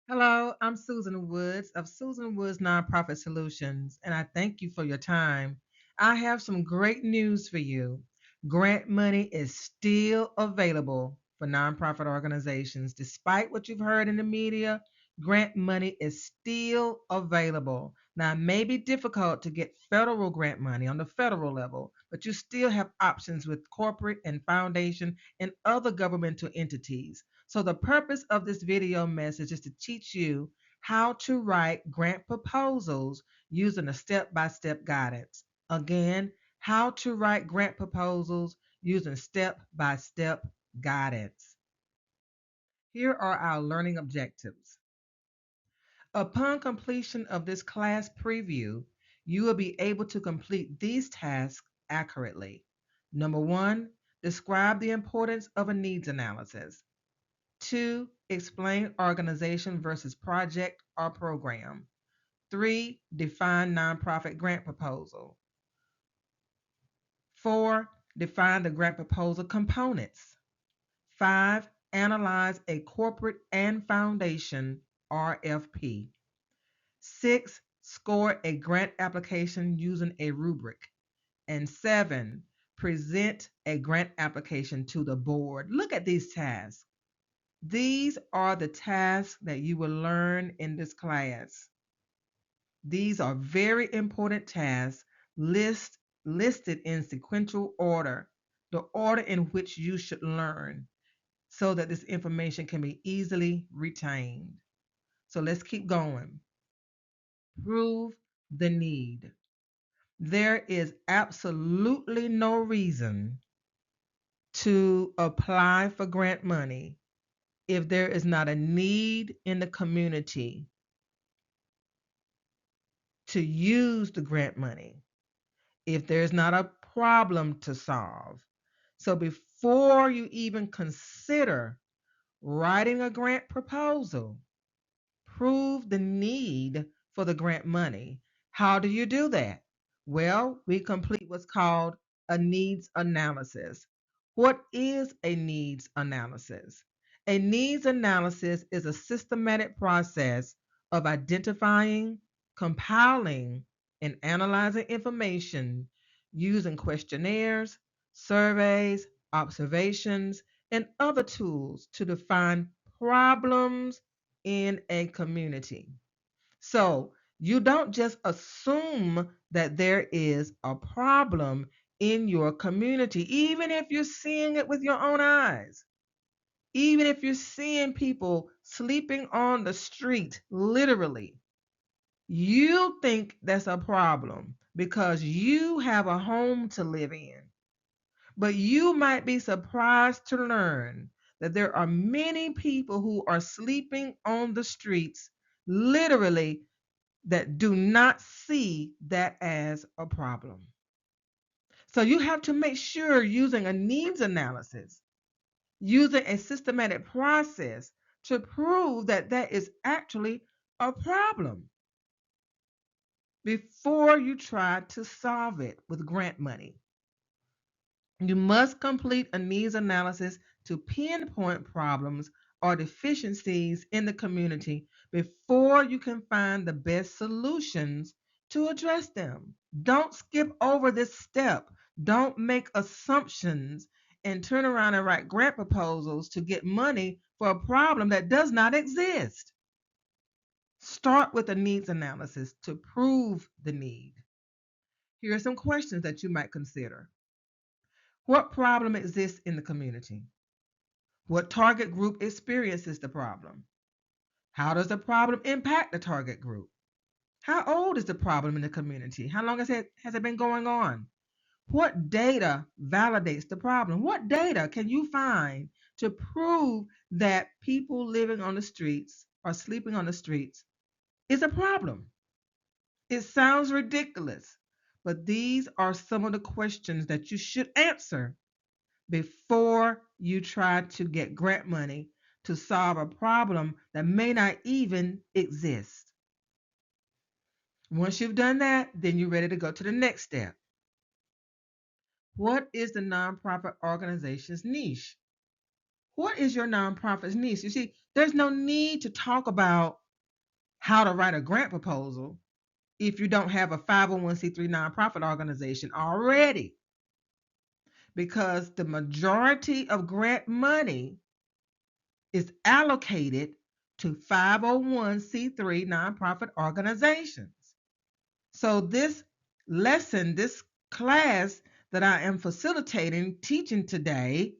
Hello, I'm Susan Woods of Susan Woods Nonprofit Solutions, and I thank you for your time. I have some great news for you. Grant money is still available for nonprofit organizations. Despite what you've heard in the media, grant money is still available. Now, it may be difficult to get federal grant money on the federal level, but you still have options with corporate and foundation and other governmental entities. So the purpose of this video message is to teach you how to write grant proposals using a step-by-step guidance. Again, how to write grant proposals using step-by-step guidance. Here are our learning objectives. Upon completion of this class preview, you will be able to complete these tasks accurately. Number one, describe the importance of a needs analysis. Two, explain organization versus project or program. Three, define nonprofit grant proposal. Four, define the grant proposal components. Five, analyze a corporate and foundation RFP. Six, score a grant application using a rubric. And seven, present a grant application to the board. Look at these tasks. These are the tasks that you will learn in this class. These are very important tasks listed in sequential order, the order in which you should learn, so that this information can be easily retained. So let's keep going. Prove the need. There is absolutely no reason to apply for grant money if there is not a need in the community to use the grant money, if there's not a problem to solve. So before you even consider writing a grant proposal, prove the need for the grant money. How do you do that? Well, we complete what's called a needs analysis. What is a needs analysis? A needs analysis is a systematic process of identifying, compiling, and analyzing information using questionnaires, surveys, observations, and other tools to define problems in a community. So you don't just assume that there is a problem in your community, even if you're seeing it with your own eyes. Even if you're seeing people sleeping on the street, literally, you think that's a problem because you have a home to live in. But you might be surprised to learn that there are many people who are sleeping on the streets, literally, that do not see that as a problem. So you have to make sure using a needs analysis, using a systematic process to prove that that is actually a problem before you try to solve it with grant money. You must complete a needs analysis to pinpoint problems or deficiencies in the community before you can find the best solutions to address them. Don't skip over this step. Don't make assumptions and turn around and write grant proposals to get money for a problem that does not exist. Start with a needs analysis to prove the need. Here are some questions that you might consider. What problem exists in the community? What target group experiences the problem? How does the problem impact the target group? How old is the problem in the community? How long has it been going on? What data validates the problem? What data can you find to prove that people living on the streets or sleeping on the streets is a problem? It sounds ridiculous, but these are some of the questions that you should answer before you try to get grant money to solve a problem that may not even exist. Once you've done that, then you're ready to go to the next step. What is the nonprofit organization's niche? What is your nonprofit's niche? You see, There's no need to talk about how to write a grant proposal if you don't have a 501c3 nonprofit organization already, because the majority of grant money is allocated to 501c3 nonprofit organizations. So this lesson, this class that I am facilitating, teaching today,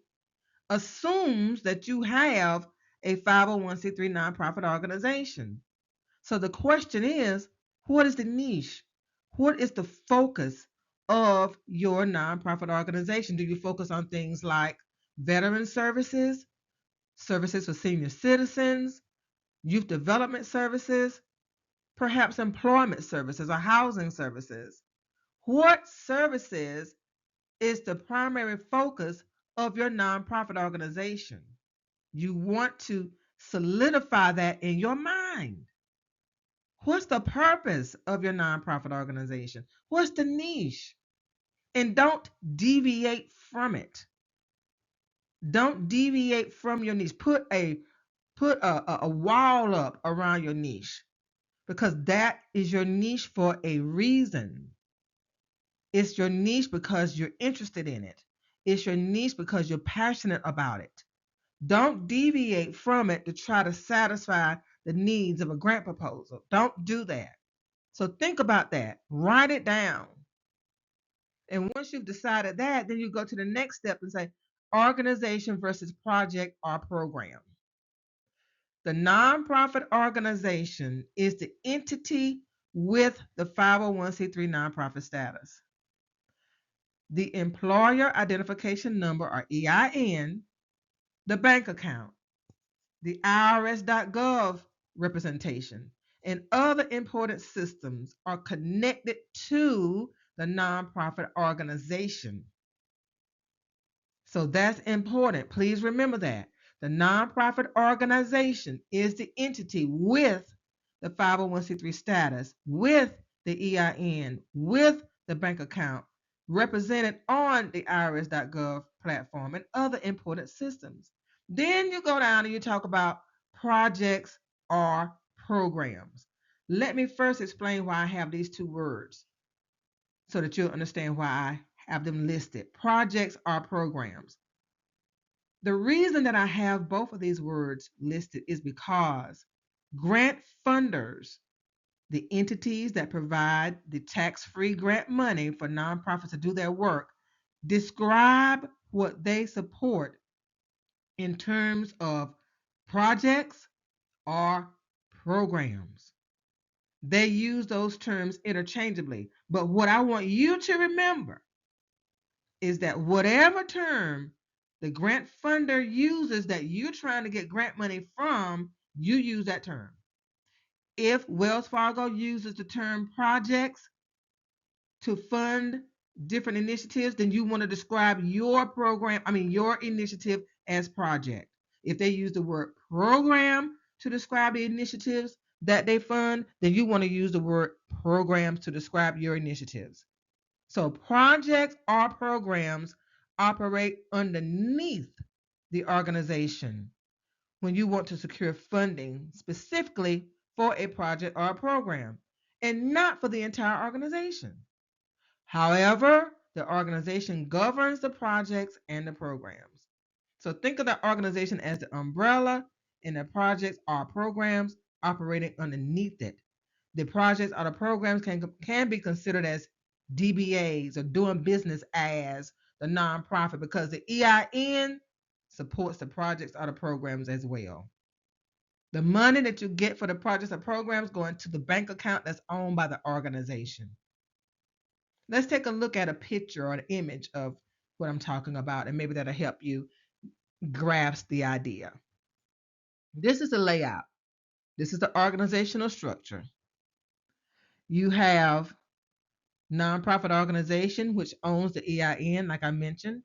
assumes that you have a 501c3 nonprofit organization. So the question is, what is the niche? What is the focus of your nonprofit organization? Do you focus on things like veteran services, services for senior citizens, youth development services, perhaps employment services or housing services? What services is the primary focus of your nonprofit organization? You want to solidify that in your mind. What's the purpose of your nonprofit organization? What's the niche? And don't deviate from it. Don't deviate from your niche. Put a wall up around your niche, because that is your niche for a reason. It's your niche because you're interested in it. It's your niche because you're passionate about it. Don't deviate from it to try to satisfy the needs of a grant proposal. Don't do that. So think about that. Write it down. And once you've decided that, then you go to the next step and say organization versus project or program. The nonprofit organization is the entity with the 501c3 nonprofit status. The employer identification number, or EIN, the bank account, the IRS.gov representation, and other important systems are connected to the nonprofit organization. So that's important. Please remember that. The nonprofit organization is the entity with the 501c3 status, with the EIN, with the bank account, represented on the IRS.gov platform and other important systems. Then you go down and you talk about projects or programs. Let me first explain why I have these two words so that you'll understand why I have them listed. Projects or programs. The reason that I have both of these words listed is because grant funders, the entities that provide the tax-free grant money for nonprofits to do their work, describe what they support in terms of projects or programs. They use those terms interchangeably. But what I want you to remember is that whatever term the grant funder uses that you're trying to get grant money from, you use that term. If Wells Fargo uses the term projects to fund different initiatives, then you want to describe your your initiative as project. If they use the word program to describe the initiatives that they fund, then you want to use the word programs to describe your initiatives. So projects or programs operate underneath the organization when you want to secure funding specifically for a project or a program, and not for the entire organization. However, the organization governs the projects and the programs. So think of the organization as the umbrella, and the projects or programs operating underneath it. The projects or the programs can be considered as DBAs, or doing business as the nonprofit, because the EIN supports the projects or the programs as well. The money that you get for the projects or programs going to the bank account that's owned by the organization. Let's take a look at a picture or an image of what I'm talking about, and maybe that'll help you grasp the idea. This is the layout. This is the organizational structure. You have nonprofit organization, which owns the EIN, like I mentioned.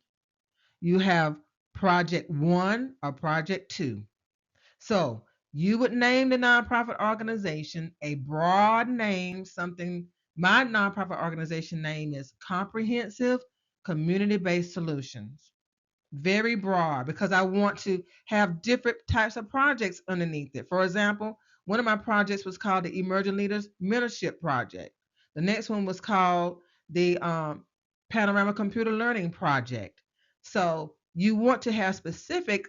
You have project one or project two. So you would name the nonprofit organization a broad name, something. My nonprofit organization name is Comprehensive Community Based Solutions. very broad, because I want to have different types of projects underneath it. For example, one of my projects was called the Emerging Leaders Mentorship Project. The next one was called the Panorama Computer Learning Project. So you want to have specific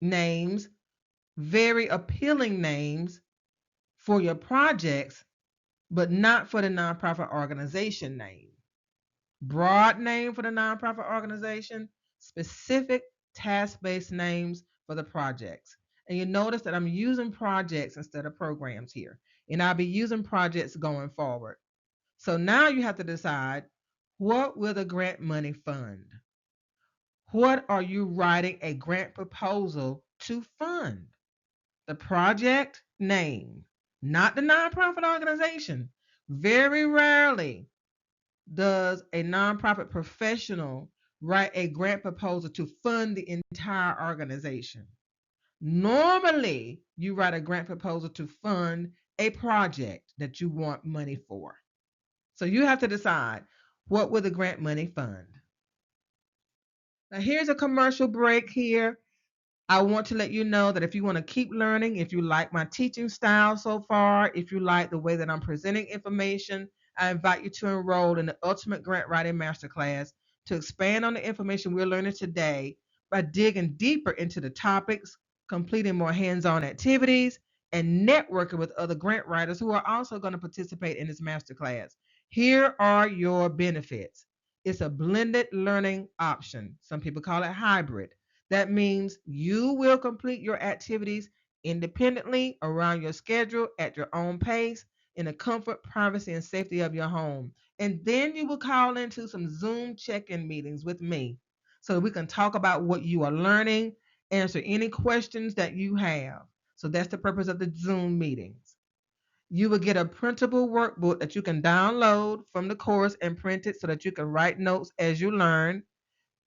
names, very appealing names for your projects, but not for the nonprofit organization name. Broad name for the nonprofit organization, specific task-based names for the projects. And you notice that I'm using projects instead of programs here. And I'll be using projects going forward. So now you have to decide, what will the grant money fund? What are you writing a grant proposal to fund? The project name, not the nonprofit organization. Very rarely does a nonprofit professional write a grant proposal to fund the entire organization. Normally, you write a grant proposal to fund a project that you want money for. So you have to decide, what will the grant money fund? Now, here's a commercial break here. I want to let you know that if you want to keep learning, if you like my teaching style so far, if you like the way that I'm presenting information, I invite you to enroll in the Ultimate Grant Writing Masterclass to expand on the information we're learning today by digging deeper into the topics, completing more hands-on activities, and networking with other grant writers who are also going to participate in this masterclass. Here are your benefits. It's a blended learning option. Some people call it hybrid. That means you will complete your activities independently around your schedule at your own pace in the comfort, privacy, and safety of your home. And then you will call into some Zoom check-in meetings with me so that we can talk about what you are learning, answer any questions that you have. So that's the purpose of the Zoom meetings. You will get a printable workbook that you can download from the course and print it so that you can write notes as you learn.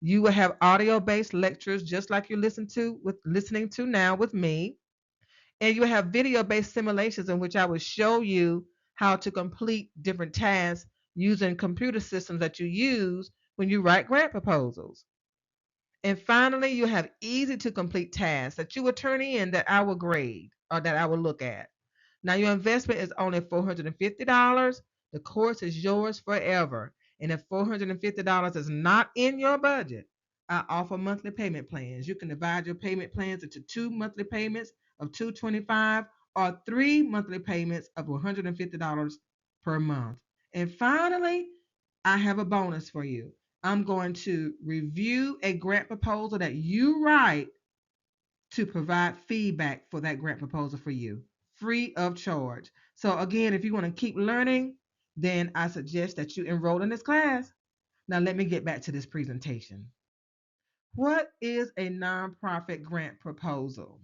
You will have audio-based lectures just like you're listening to now with me. And you will have video-based simulations in which I will show you how to complete different tasks using computer systems that you use when you write grant proposals. And finally, you have easy to complete tasks that you will turn in that I will grade or that I will look at. Now, your investment is only $450. The course is yours forever. And if $450 is not in your budget, I offer monthly payment plans. You can divide your payment plans into 2 monthly payments of $225 or 3 monthly payments of $150 per month. And finally, I have a bonus for you. I'm going to review a grant proposal that you write to provide feedback for that grant proposal for you, free of charge. So again, if you want to keep learning, then I suggest that you enroll in this class. Now let me get back to this presentation. What is a nonprofit grant proposal?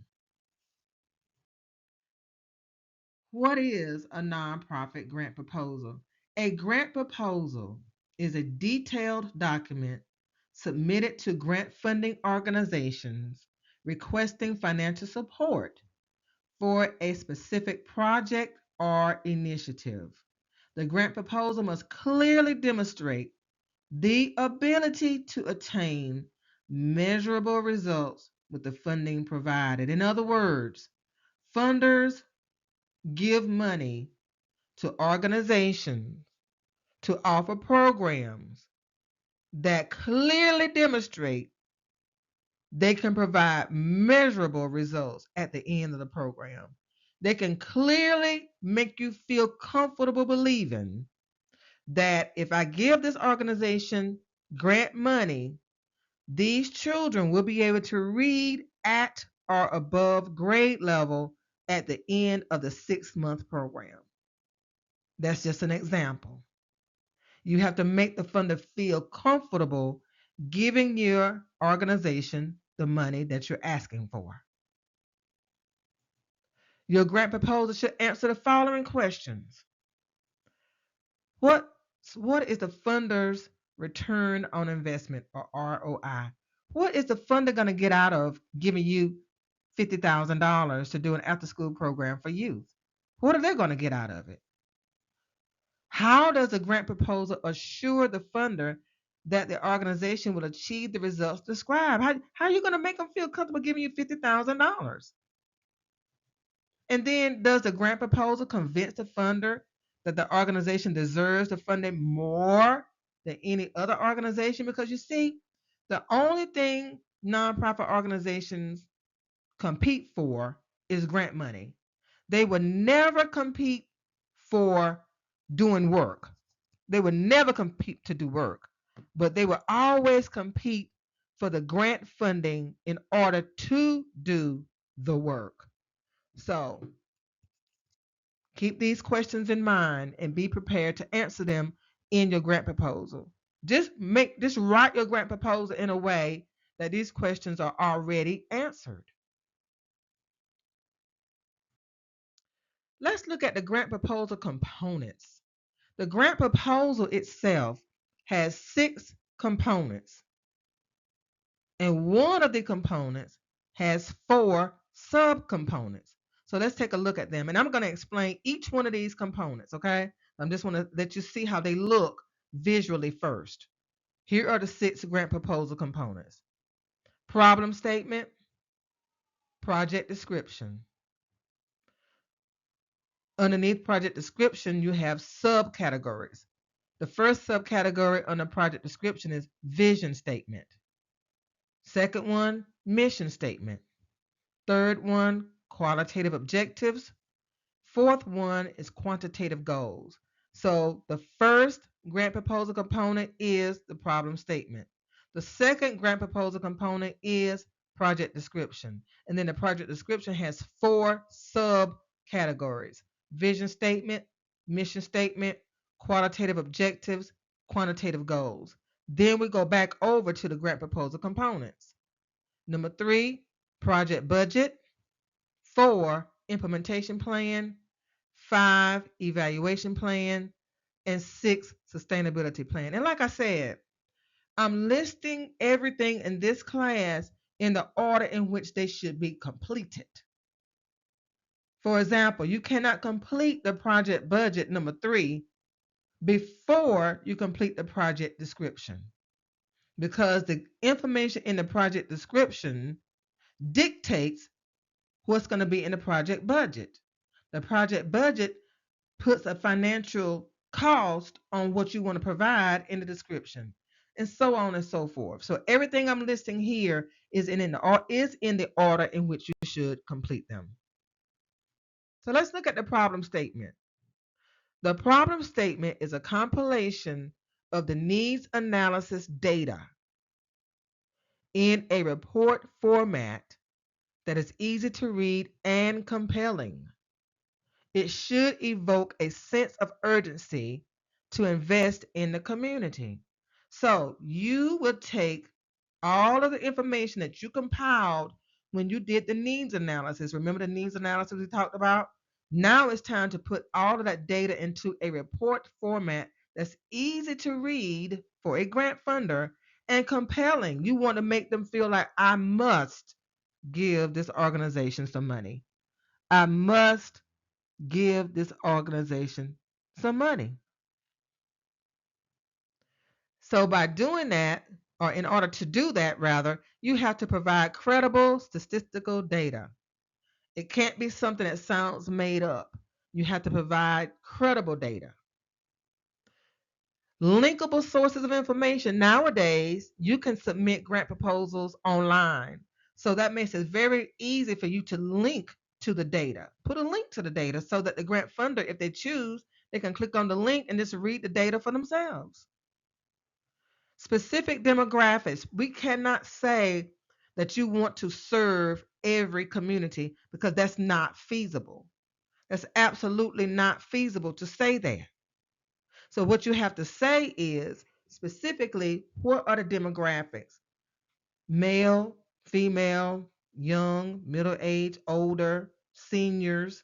What is a nonprofit grant proposal? A grant proposal is a detailed document submitted to grant funding organizations requesting financial support for a specific project or initiative. The grant proposal must clearly demonstrate the ability to attain measurable results with the funding provided. In other words, funders give money to organizations to offer programs that clearly demonstrate they can provide measurable results at the end of the program. They can clearly make you feel comfortable believing that if I give this organization grant money, these children will be able to read at or above grade level at the end of the 6-month program. That's just an example. You have to make the funder feel comfortable giving your organization the money that you're asking for. Your grant proposal should answer the following questions. What is the funder's return on investment, or ROI? What is the funder going to get out of giving you $50,000 to do an after-school program for youth? What are they going to get out of it? How does a grant proposal assure the funder that the organization will achieve the results described. How are you going to make them feel comfortable giving you $50,000? And then, does the grant proposal convince the funder that the organization deserves the funding more than any other organization? Because you see, the only thing nonprofit organizations compete for is grant money. They would never compete for doing work. They would never compete to do work, but they will always compete for the grant funding in order to do the work. So keep these questions in mind and be prepared to answer them in your grant proposal. Just write your grant proposal in a way that these questions are already answered. Let's look at the grant proposal components. The grant proposal itself has 6 components, and one of the components has 4 subcomponents. So let's take a look at them, and I'm going to explain each one of these components, okay? I just want to let you see how they look visually first. Here are the 6 grant proposal components: problem statement, project description. Underneath project description, you have subcategories. The first subcategory under project description is vision statement. Second one, mission statement. Third one, qualitative objectives. Fourth one is quantitative goals. So the first grant proposal component is the problem statement. The second grant proposal component is project description. And then the project description has 4 subcategories: vision statement, mission statement, qualitative objectives, quantitative goals. Then we go back over to the grant proposal components. Number 3, project budget. 4, implementation plan. 5, evaluation plan. And 6, sustainability plan. And like I said, I'm listing everything in this class in the order in which they should be completed. For example, you cannot complete the project budget number 3 before you complete the project description, because the information in the project description dictates what's going to be in the project budget. The project budget puts a financial cost on what you want to provide in the description, and so on and so forth. So everything I'm listing here is in the order in which you should complete them. So let's look at the problem statement. The problem statement is a compilation of the needs analysis data in a report format that is easy to read and compelling. It should evoke a sense of urgency to invest in the community. So you will take all of the information that you compiled when you did the needs analysis. Remember the needs analysis we talked about? Now it's time to put all of that data into a report format that's easy to read for a grant funder and compelling. You want to make them feel like, I must give this organization some money. I must give this organization some money. So by doing that, or in order to do that rather, you have to provide credible statistical data. It can't be something that sounds made up. You have to provide credible data. Linkable sources of information. Nowadays, you can submit grant proposals online. So that makes it very easy for you to link to the data. Put a link to the data so that the grant funder, if they choose, they can click on the link and just read the data for themselves. Specific demographics. We cannot say that you want to serve every community, because that's not feasible. That's absolutely not feasible to say that. So what you have to say is specifically, what are the demographics? Male, female, young, middle age, older, seniors,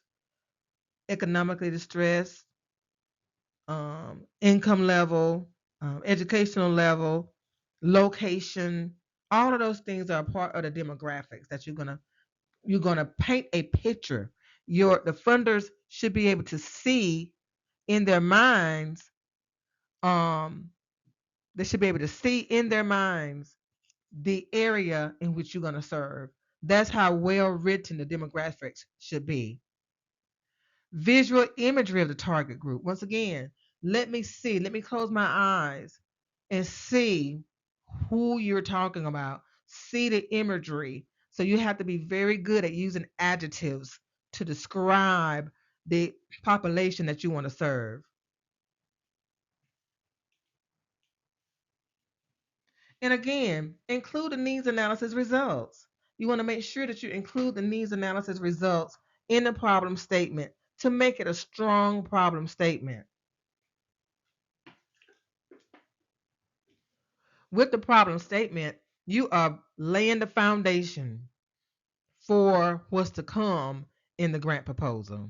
economically distressed, income level, educational level, location. All of those things are a part of the demographics that you're gonna paint a picture. The funders should be able to see in their minds They should be able to see in their minds the area in which you're going to serve. That's how well written the demographics should be. Visual imagery of the target group. Once again, let me close my eyes and see who you're talking about. See the imagery. So you have to be very good at using adjectives to describe the population that you want to serve. And again, include the needs analysis results. You want to make sure that you include the needs analysis results in the problem statement to make it a strong problem statement. With the problem statement, you are laying the foundation for what's to come in the grant proposal.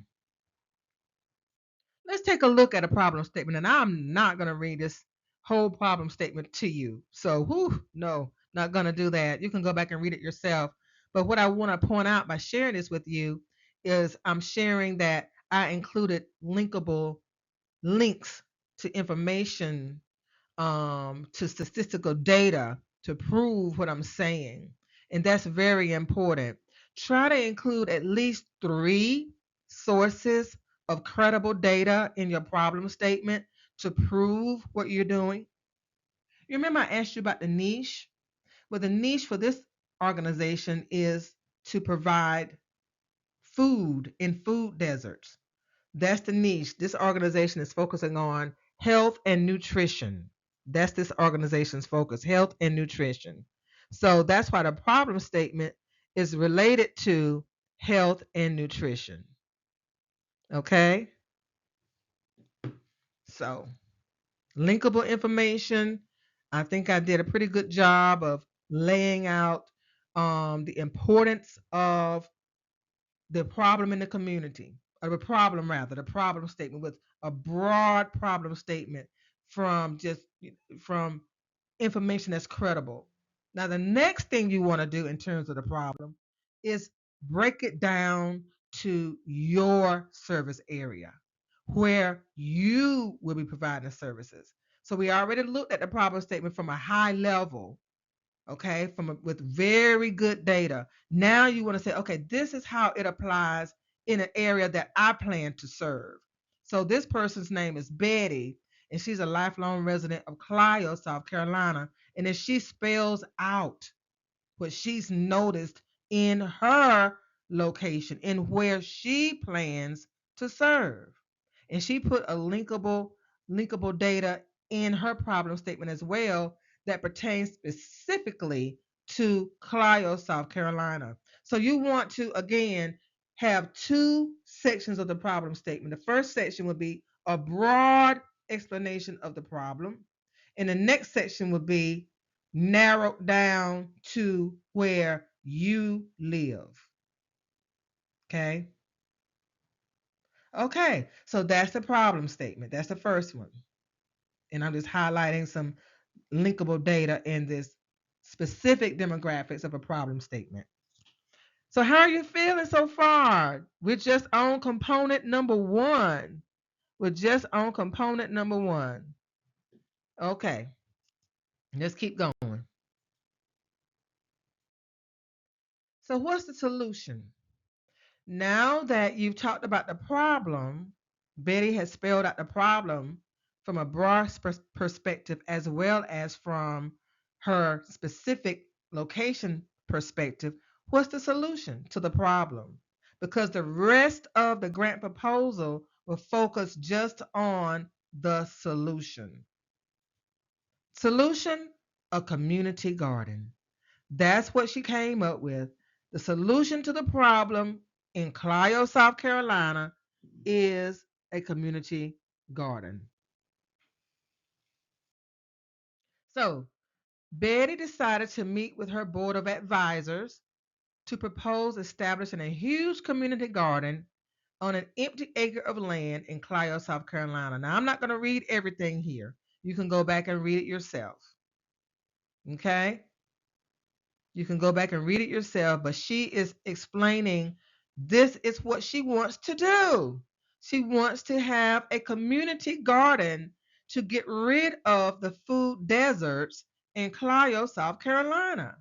Let's take a look at a problem statement, and I'm not going to read this whole problem statement to you. So, no, not going to do that. You can go back and read it yourself. But what I want to point out by sharing this with you is I'm sharing that I included linkable links to information, to statistical data to prove what I'm saying. And that's very important. Try to include at least 3 sources of credible data in your problem statement to prove what you're doing. You remember I asked you about the niche? Well, the niche for this organization is to provide food in food deserts. That's the niche. This organization is focusing on health and nutrition. That's this organization's focus, health and nutrition. So that's why the problem statement is related to health and nutrition. Okay? So, linkable information. I think I did a pretty good job of laying out the importance of the problem in the community, or the problem rather, the problem statement with a broad problem statement from from information that's credible. Now, the next thing you want to do in terms of the problem is break it down to your service area where you will be providing services. So we already looked at the problem statement from a high level, okay, with very good data. Now you want to say, okay, this is how it applies in an area that I plan to serve. So this person's name is Betty, and she's a lifelong resident of Clio, South Carolina. And if she spells out what she's noticed in her location, in where she plans to serve, and she put a linkable data in her problem statement as well that pertains specifically to Clio, South Carolina. So you want to again have 2 sections of the problem statement. The first section would be a broad explanation of the problem, and the next section would be narrowed down to where you live. Okay? Okay, so that's the problem statement. That's the first one. And I'm just highlighting some linkable data in this specific demographics of a problem statement. So how are you feeling so far? We're just on component number 1. We're just on component number 1. Okay, let's keep going. So what's the solution? Now that you've talked about the problem, Betty has spelled out the problem from a broad perspective as well as from her specific location perspective. What's the solution to the problem? Because the rest of the grant proposal will focus just on the solution. Solution, a community garden. That's what she came up with. The solution to the problem in Clio, South Carolina is a community garden. So Betty decided to meet with her board of advisors to propose establishing a huge community garden on an empty acre of land in Clio, South Carolina. Now, I'm not going to read everything here. You can go back and read it yourself. Okay? You can go back and read it yourself, but she is explaining this is what she wants to do. She wants to have a community garden to get rid of the food deserts in Clio, South Carolina.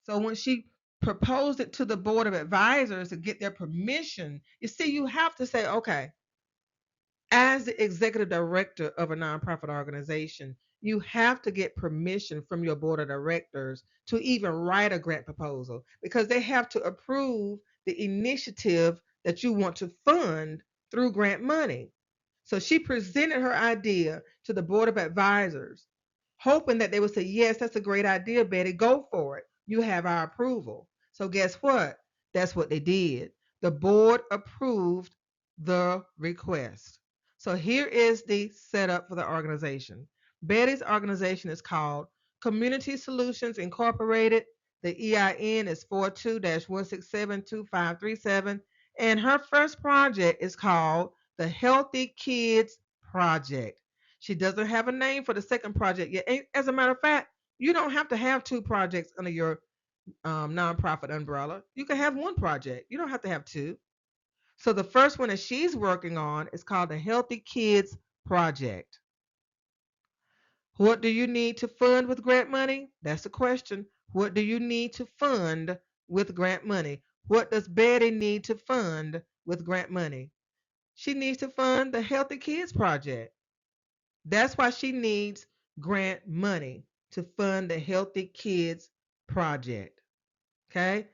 So when she proposed it to the board of advisors to get their permission, you see, you have to say, okay, as the executive director of a nonprofit organization, you have to get permission from your board of directors to even write a grant proposal because they have to approve the initiative that you want to fund through grant money. So she presented her idea to the board of advisors, hoping that they would say, yes, that's a great idea, Betty, go for it. You have our approval. So guess what? That's what they did. The board approved the request. So here is the setup for the organization. Betty's organization is called Community Solutions Incorporated. The EIN is 42-1672537. And her first project is called the Healthy Kids Project. She doesn't have a name for the second project yet. As a matter of fact, you don't have to have two projects under your nonprofit umbrella. You can have one project. You don't have to have two. So the first one that she's working on is called the Healthy Kids Project. What do you need to fund with grant money? That's the question. What do you need to fund with grant money? What does Betty need to fund with grant money? She needs to fund the Healthy Kids Project. That's why she needs grant money to fund the Healthy Kids Project. Okay?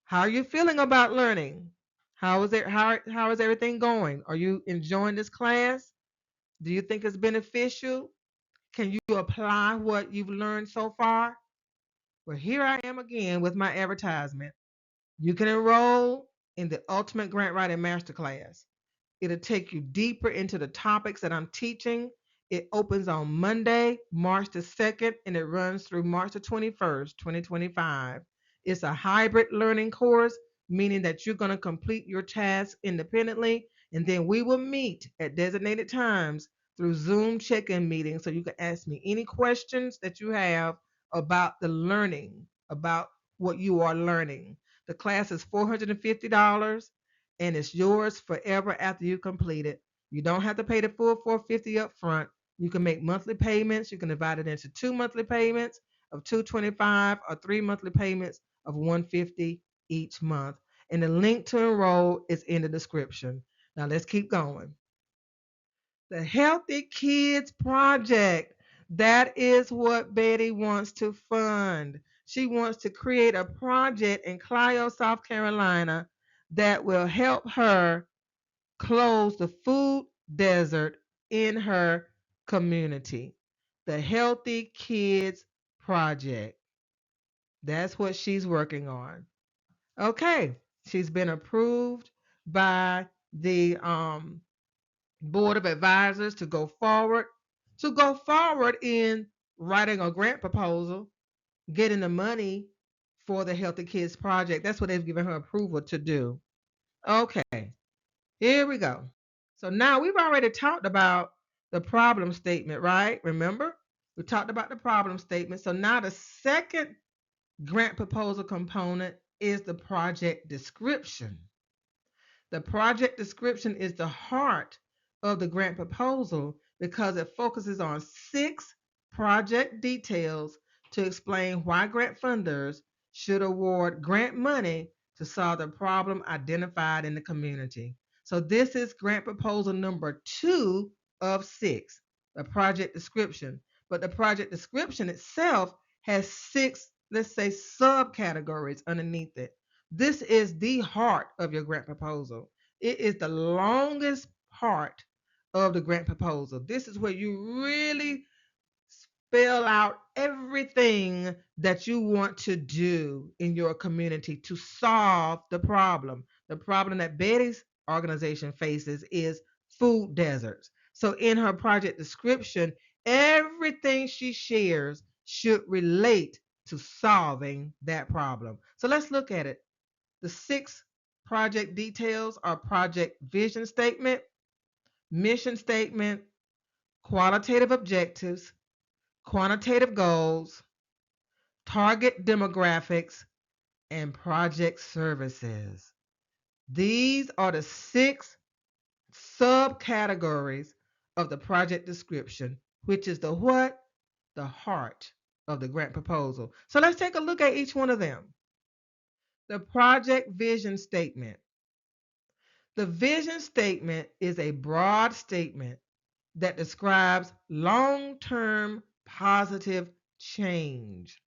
How are you feeling about learning? How is it how is everything going? Are you enjoying this class? Do you think it's beneficial? Can you apply what you've learned so far? Well, here I am again with my advertisement. You can enroll in the Ultimate Grant Writing Masterclass. It'll take you deeper into the topics that I'm teaching. It opens on Monday, March the 2nd, and it runs through March the 21st, 2025. It's a hybrid learning course, meaning that you're going to complete your tasks independently, and then we will meet at designated times through Zoom check-in meetings so you can ask me any questions that you have about the learning, about what you are learning. The class is $450 and it's yours forever after you complete it. You don't have to pay the full $450 up front. You can make monthly payments. You can divide it into 2 monthly payments of $225 or 3 monthly payments of $150 each month. And the link to enroll is in the description. Now let's keep going. The Healthy Kids Project. That is what Betty wants to fund. She wants to create a project in Clio, South Carolina that will help her close the food desert in her community. The Healthy Kids Project. That's what she's working on. Okay, she's been approved by the board of advisors to go forward in writing a grant proposal, getting the money for the Healthy Kids Project. That's what they've given her approval to do. Okay, here we go. So now we've already talked about the problem statement, right? Remember? We talked about the problem statement. So now the second grant proposal component is the project description. The project description is the heart of the grant proposal because it focuses on 6 project details to explain why grant funders should award grant money to solve the problem identified in the community. So this is grant proposal number 2 of 6, the project description. But the project description itself has 6, let's say, subcategories underneath it. This is the heart of your grant proposal. It is the longest part of the grant proposal. This is where you really spell out everything that you want to do in your community to solve the problem. The problem that Betty's organization faces is food deserts. So in her project description, everything she shares should relate to solving that problem. So let's look at it. The 6 project details are project vision statement, mission statement, qualitative objectives, quantitative goals, target demographics, and project services. These are the 6 subcategories of the project description, which is the what? The heart of the grant proposal. So let's take a look at each one of them. The project vision statement. The vision statement is a broad statement that describes long-term positive change.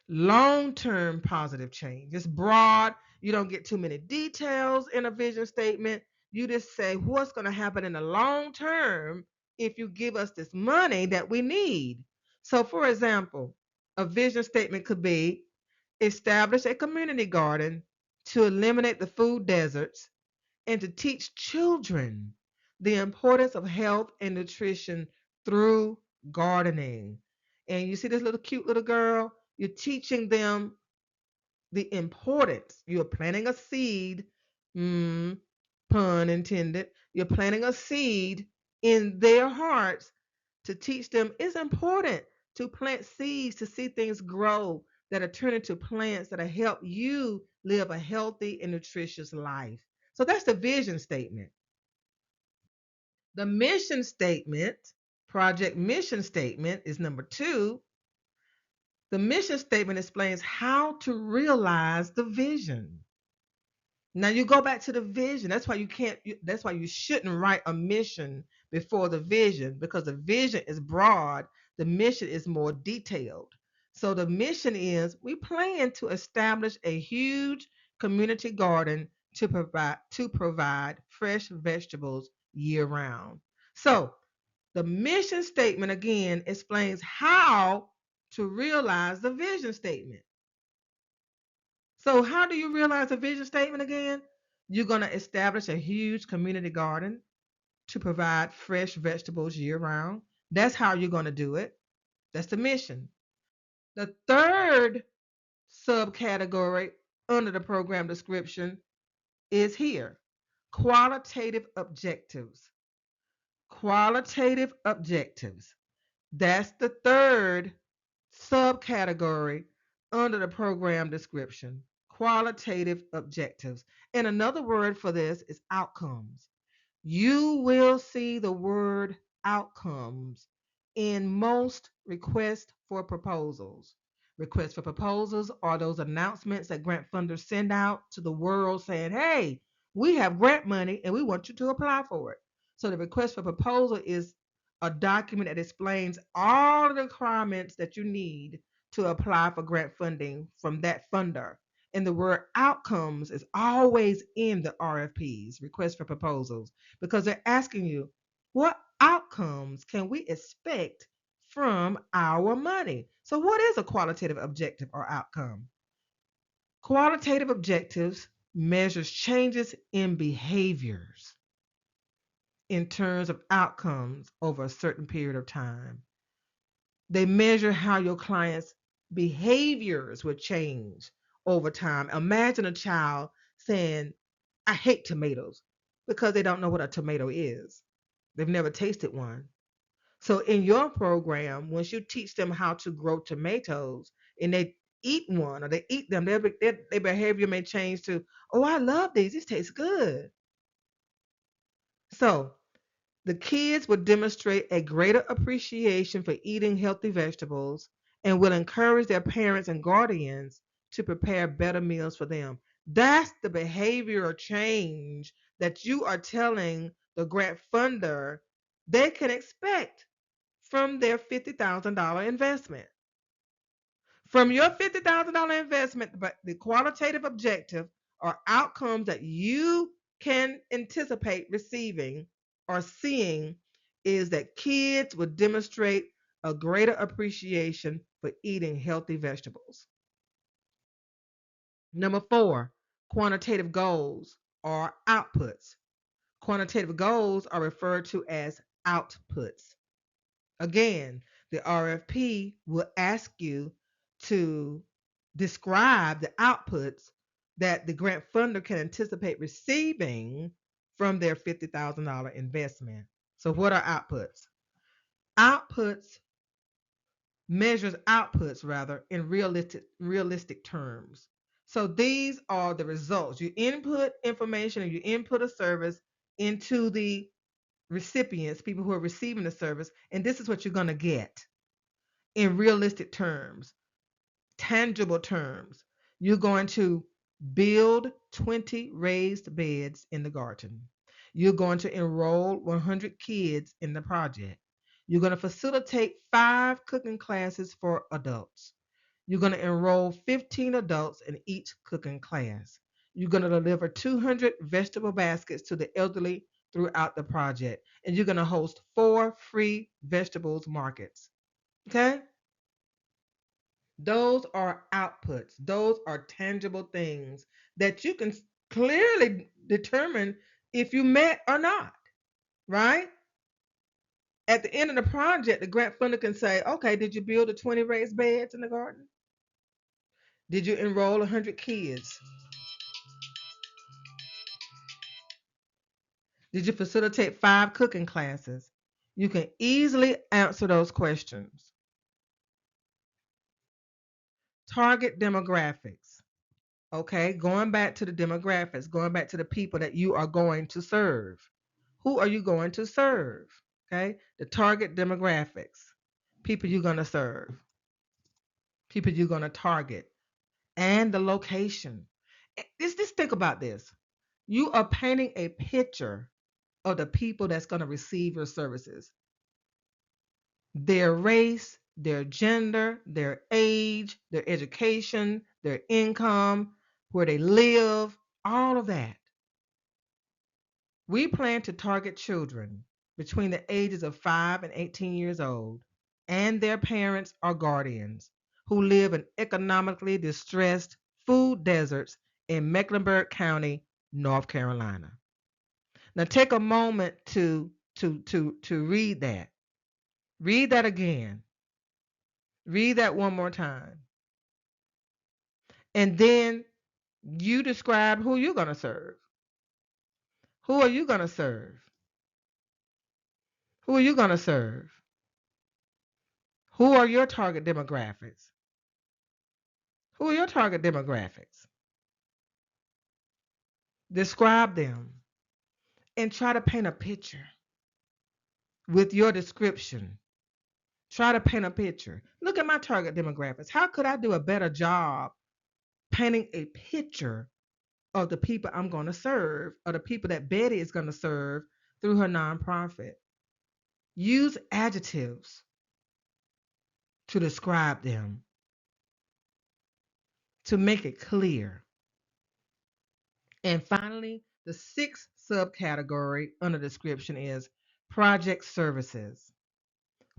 Long-term positive change. It's broad. You don't get too many details in a vision statement. You just say what's going to happen in the long term if you give us this money that we need. So, for example, a vision statement could be establish a community garden to eliminate the food deserts and to teach children the importance of health and nutrition through gardening. And you see this little cute little girl, you're teaching them the importance. You're planting a seed, pun intended, you're planting a seed in their hearts to teach them it's important to plant seeds to see things grow that are turned into plants that will help you live a healthy and nutritious life. So that's the vision statement. The mission statement, project mission statement, is number 2. The mission statement explains how to realize the vision. Now you go back to the vision. That's why you can't. That's why you shouldn't write a mission before the vision, because the vision is broad. The mission is more detailed. So the mission is we plan to establish a huge community garden to provide fresh vegetables year round. So the mission statement again explains how to realize the vision statement. So, how do you realize a vision statement again? You're going to establish a huge community garden to provide fresh vegetables year round. That's how you're going to do it. That's the mission. The third subcategory under the program description is here: qualitative objectives. Qualitative objectives. That's the third subcategory under the program description: qualitative objectives. And another word for this is outcomes. You will see the word outcomes in most requests for proposals. Requests for proposals are those announcements that grant funders send out to the world saying, hey, we have grant money and we want you to apply for it. So the request for proposal is a document that explains all the requirements that you need to apply for grant funding from that funder. And the word outcomes is always in the RFPs, request for proposals, because they're asking you, what outcomes can we expect from our money? So, what is a qualitative objective or outcome? Qualitative objectives measures changes in behaviors in terms of outcomes over a certain period of time. They measure how your clients' behaviors will change over time. Imagine a child saying, I hate tomatoes, because they don't know what a tomato is. They've never tasted one. So in your program, once you teach them how to grow tomatoes and they eat one or they eat them, their behavior may change to, oh, I love these. These taste good. So the kids will demonstrate a greater appreciation for eating healthy vegetables and will encourage their parents and guardians to prepare better meals for them. That's the behavioral change that you are telling the grant funder they can expect from their $50,000 investment. From your $50,000 investment, but the qualitative objective or outcomes that you can anticipate receiving or seeing is that kids will demonstrate a greater appreciation for eating healthy vegetables. Number 4, quantitative goals or outputs. Quantitative goals are referred to as outputs. Again, the RFP will ask you to describe the outputs that the grant funder can anticipate receiving from their $50,000 investment. So what are outputs? Outputs measures outputs rather in realistic terms. So these are the results. You input information and you input a service into the recipients, people who are receiving the service, and this is what you're going to get in realistic terms, tangible terms. You're going to build 20 raised beds in the garden. You're going to enroll 100 kids in the project. You're going to facilitate 5 cooking classes for adults. You're going to enroll 15 adults in each cooking class. You're going to deliver 200 vegetable baskets to the elderly throughout the project. And you're going to host 4 free vegetables markets. Okay? Those are outputs. Those are tangible things that you can clearly determine if you met or not, right? At the end of the project, the grant funder can say, okay, did you build the 20 raised beds in the garden? Did you enroll 100 kids? Did you facilitate 5 cooking classes? You can easily answer those questions. Target demographics. Okay, going back to the demographics, going back to the people that you are going to serve. Who are you going to serve? Okay, the target demographics, people you're going to serve, people you're going to target, and the location. Just think about this. You are painting a picture of the people that's going to receive your services, their race, their gender, their age, their education, their income, where they live, all of that. We plan to target children between the ages of 5 and 18 years old and their parents or guardians who live in economically distressed food deserts in Mecklenburg County, North Carolina. Now take a moment to read that. Read that again. Read that one more time. And then you describe who you're going to serve. Who are you going to serve? Who are you going to serve? Who are your target demographics? Who are your target demographics? Describe them and try to paint a picture with your description. Try to paint a picture. Look at my target demographics. How could I do a better job painting a picture of the people I'm going to serve, or the people that Betty is going to serve through her nonprofit? Use adjectives to describe them, to make it clear. And finally, the 6th subcategory under description is project services.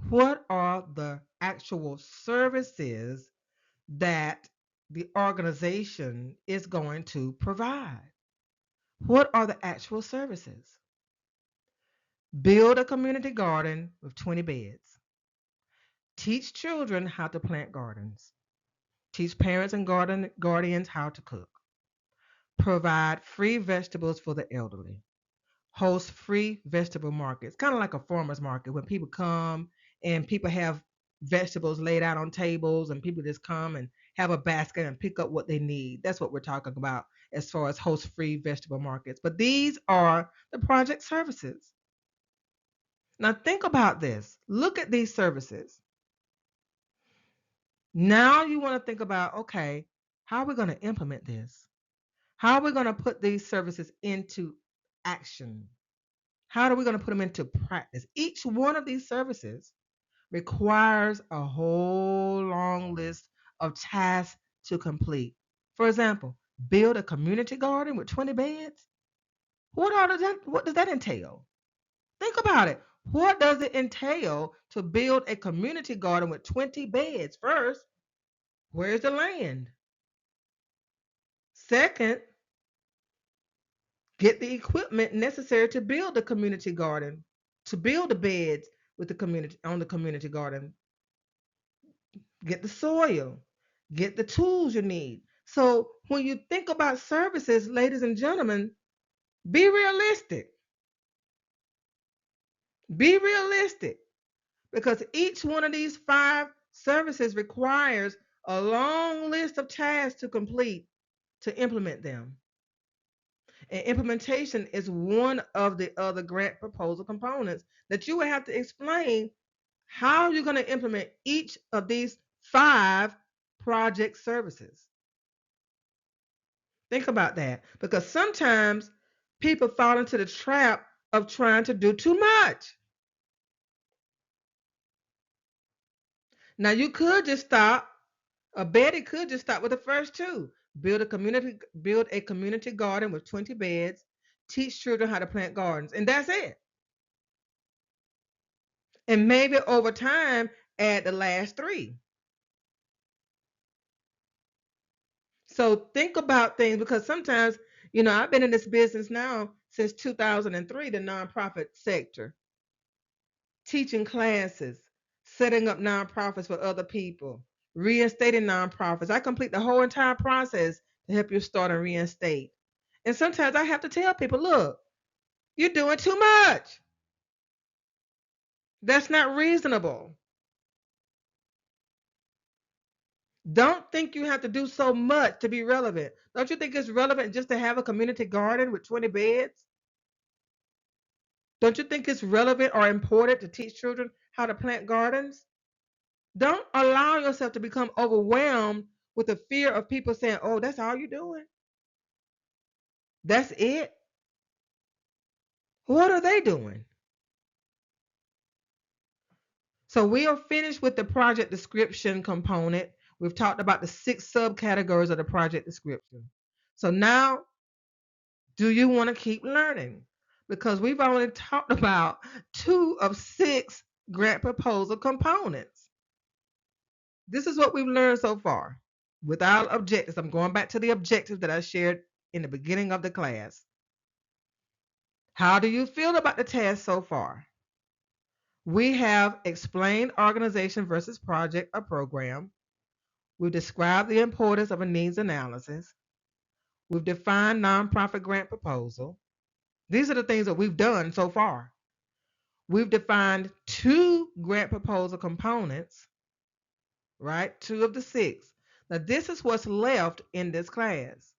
What are the actual services that the organization is going to provide? What are the actual services? Build a community garden with 20 beds. Teach children how to plant gardens. Teach parents and guardians how to cook. Provide free vegetables for the elderly. Host free vegetable markets, kind of like a farmer's market when people come and people have vegetables laid out on tables and people just come and have a basket and pick up what they need. That's what we're talking about as far as host free vegetable markets. But these are the project services. Now think about this. Look at these services. Now you want to think about, okay, how are we going to implement this? How are we going to put these services into action? How are we going to put them into practice? Each one of these services requires a whole long list of tasks to complete. For example, build a community garden with 20 beds. What does that entail? Think about it. What does it entail to build a community garden with 20 beds? First, where's the land? Second, get the equipment necessary to build the community garden, to build the beds with the community on the community garden. Get the soil, get the tools you need. So when you think about services, ladies and gentlemen, be realistic. Be realistic, because each one of these 5 services requires a long list of tasks to complete to implement them. And implementation is one of the other grant proposal components that you would have to explain how you're going to implement each of these 5 project services. Think about that, because sometimes people fall into the trap of trying to do too much. Now you could just stop, or Betty could just stop with the first 2. Build a community garden with 20 beds, teach children how to plant gardens, and that's it. And maybe over time add the last 3. So think about things, because sometimes, I've been in this business now since 2003, the nonprofit sector, teaching classes, setting up nonprofits for other people, reinstating nonprofits. I complete the whole entire process to help you start and reinstate. And sometimes I have to tell people, look, you're doing too much. That's not reasonable. Don't think you have to do so much to be relevant. Don't you think it's relevant just to have a community garden with 20 beds? Don't you think it's relevant or important to teach children how to plant gardens? Don't allow yourself to become overwhelmed with the fear of people saying, oh, that's all you're doing? That's it? What are they doing? So we are finished with the project description component. We've talked about the 6 subcategories of the project description. So now, do you want to keep learning? Because we've only talked about 2 of 6 grant proposal components. This is what we've learned so far with our objectives. I'm going back to the objectives that I shared in the beginning of the class. How do you feel about the task so far? We have explained organization versus project or program. We've described the importance of a needs analysis. We've defined nonprofit grant proposal. These are the things that we've done so far. We've defined 2 grant proposal components, right? 2 of the 6. Now, this is what's left in this class.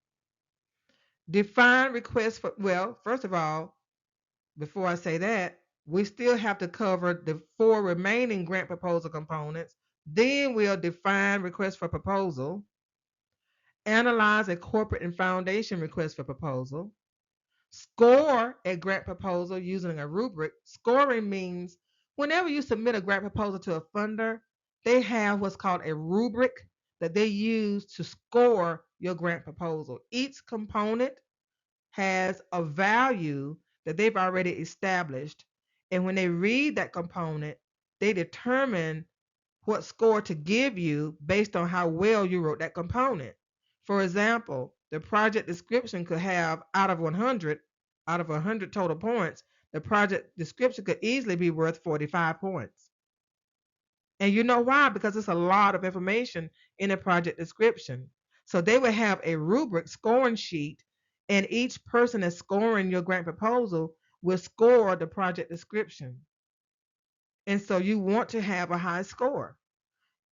Define requests for, well, first of all, before I say that, we still have to cover the 4 remaining grant proposal components. Then we'll define request for proposal, analyze a corporate and foundation request for proposal, score a grant proposal using a rubric. Scoring means whenever you submit a grant proposal to a funder, they have what's called a rubric that they use to score your grant proposal. Each component has a value that they've already established. And when they read that component, they determine what score to give you based on how well you wrote that component. For example, the project description could have out of 100 total points, the project description could easily be worth 45 points. And you know why? Because it's a lot of information in a project description. So they would have a rubric scoring sheet, and each person that's scoring your grant proposal will score the project description. And so you want to have a high score.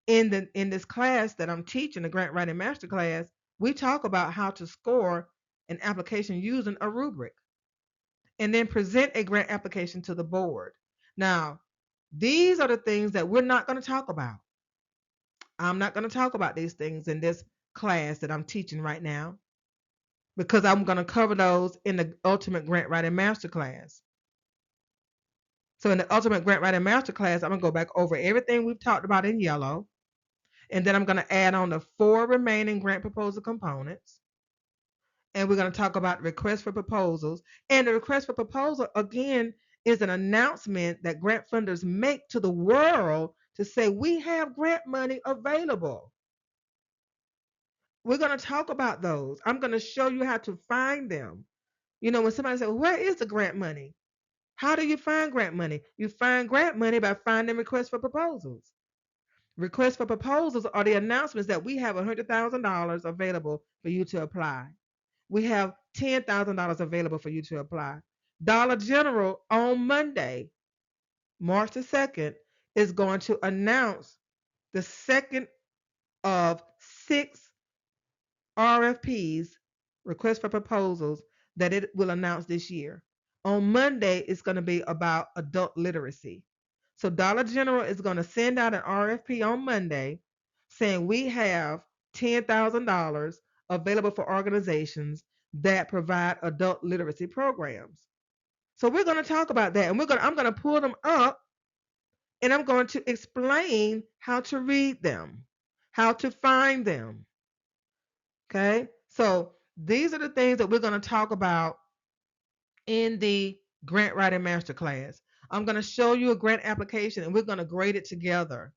In this class that I'm teaching, the grant writing master class, we talk about how to score an application using a rubric and then present a grant application to the board. Now, these are the things that we're not going to talk about. I'm not going to talk about these things in this class that I'm teaching right now, because I'm going to cover those in the Ultimate Grant Writing Masterclass. So in the Ultimate Grant Writing Masterclass, I'm going to go back over everything we've talked about in yellow, and then I'm going to add on the 4 remaining grant proposal components. And we're going to talk about requests for proposals. And the request for proposal, again, is an announcement that grant funders make to the world to say, we have grant money available. We're going to talk about those. I'm going to show you how to find them. When somebody says, well, where is the grant money? How do you find grant money? You find grant money by finding requests for proposals. Requests for proposals are the announcements that we have $100,000 available for you to apply. We have $10,000 available for you to apply. Dollar General on Monday, March the 2nd, is going to announce the second of 6 RFPs, requests for proposals, that it will announce this year. On Monday, it's going to be about adult literacy. So Dollar General is going to send out an RFP on Monday saying we have $10,000 available for organizations that provide adult literacy programs. So we're going to talk about that, and I'm going to pull them up, and I'm going to explain how to read them, how to find them. Okay? So these are the things that we're going to talk about in the grant writing masterclass. I'm going to show you a grant application, and we're going to grade it together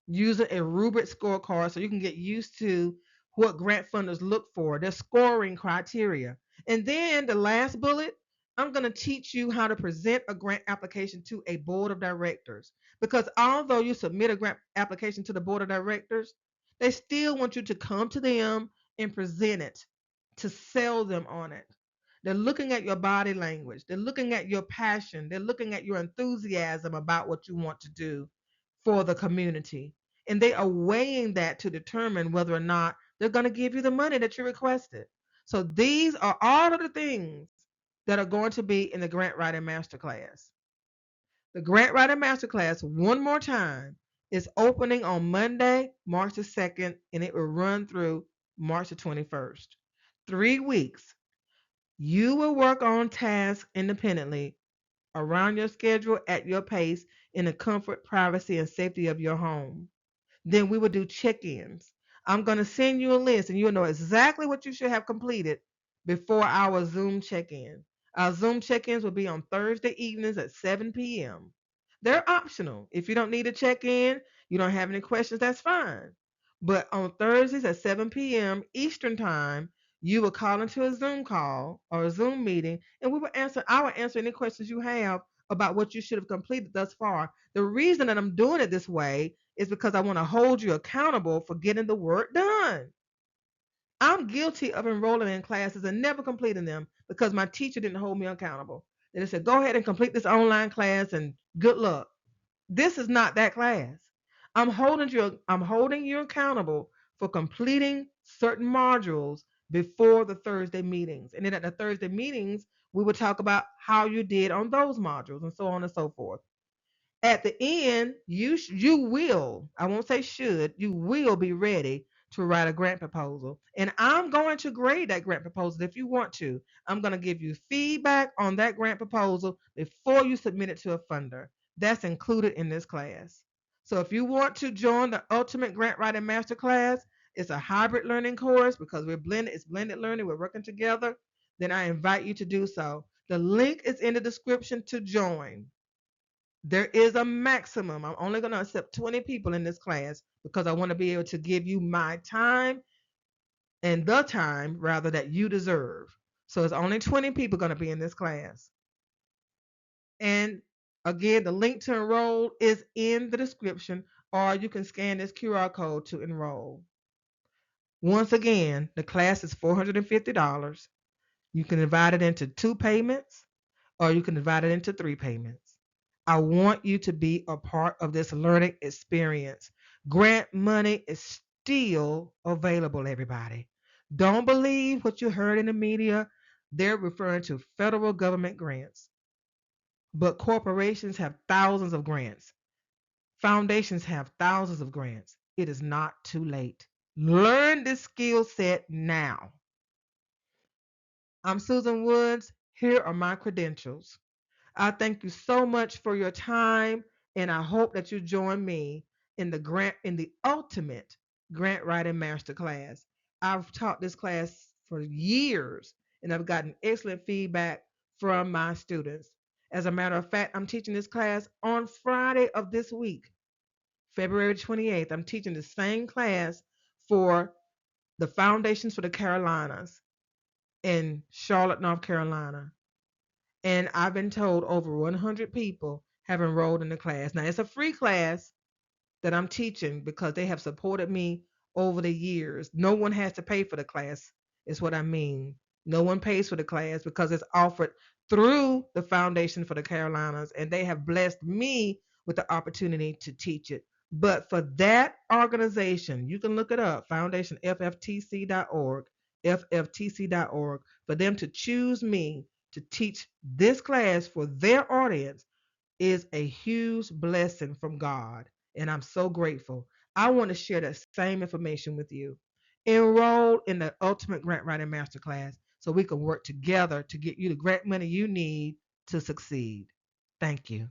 using a rubric scorecard so you can get used to what grant funders look for, their scoring criteria. And then the last bullet, I'm going to teach you how to present a grant application to a board of directors. Because although you submit a grant application to the board of directors, they still want you to come to them and present it, to sell them on it. They're looking at your body language. They're looking at your passion. They're looking at your enthusiasm about what you want to do for the community. And they are weighing that to determine whether or not they're going to give you the money that you requested. So these are all of the things that are going to be in the Grant Writing Masterclass. The Grant Writing Masterclass, one more time, is opening on Monday, March the 2nd, and it will run through March the 21st. 3 weeks. You will work on tasks independently around your schedule at your pace in the comfort, privacy, and safety of your home. Then we will do check-ins. I'm going to send you a list and you'll know exactly what you should have completed before our Zoom check-in. Our Zoom check-ins will be on Thursday evenings at 7 p.m. They're optional. If you don't need a check-in, you don't have any questions, that's fine. But on Thursdays at 7 p.m. Eastern Time, you will call into a Zoom call or a Zoom meeting, and I will answer any questions you have about what you should have completed thus far. The reason that I'm doing it this way is because I want to hold you accountable for getting the work done. I'm guilty of enrolling in classes and never completing them because my teacher didn't hold me accountable. They said, go ahead and complete this online class and good luck. This is not that class. I'm holding you accountable for completing certain modules before the Thursday meetings. And then at the Thursday meetings, we will talk about how you did on those modules and so on and so forth. At the end, you will, I won't say should, you will be ready to write a grant proposal. And I'm going to grade that grant proposal if you want to. I'm going to give you feedback on that grant proposal before you submit it to a funder. That's included in this class. So if you want to join the Ultimate Grant Writing Masterclass, it's a hybrid learning course because it's blended learning, we're working together, then I invite you to do so. The link is in the description to join. There is a maximum. I'm only going to accept 20 people in this class because I want to be able to give you my time and the time, rather, that you deserve. So it's only 20 people going to be in this class. And again, the link to enroll is in the description, or you can scan this QR code to enroll. Once again, the class is $450. You can divide it into 2 payments, or you can divide it into 3 payments. I want you to be a part of this learning experience. Grant money is still available, everybody. Don't believe what you heard in the media. They're referring to federal government grants. But corporations have thousands of grants. Foundations have thousands of grants. It is not too late. Learn this skill set now. I'm Susan Woods. Here are my credentials. I thank you so much for your time, and I hope that you join me in the ultimate grant writing masterclass. I've taught this class for years, and I've gotten excellent feedback from my students. As a matter of fact, I'm teaching this class on Friday of this week, February 28th. I'm teaching the same class for the Foundations for the Carolinas in Charlotte, North Carolina. And I've been told over 100 people have enrolled in the class. Now, it's a free class that I'm teaching because they have supported me over the years. No one has to pay for the class, is what I mean. No one pays for the class because it's offered through the Foundation for the Carolinas, and they have blessed me with the opportunity to teach it. But for that organization, you can look it up, foundationfftc.org. fftc.org, for them to choose me to teach this class for their audience is a huge blessing from God. And I'm so grateful. I want to share that same information with you. Enroll in the Ultimate Grant Writing Masterclass so we can work together to get you the grant money you need to succeed. Thank you.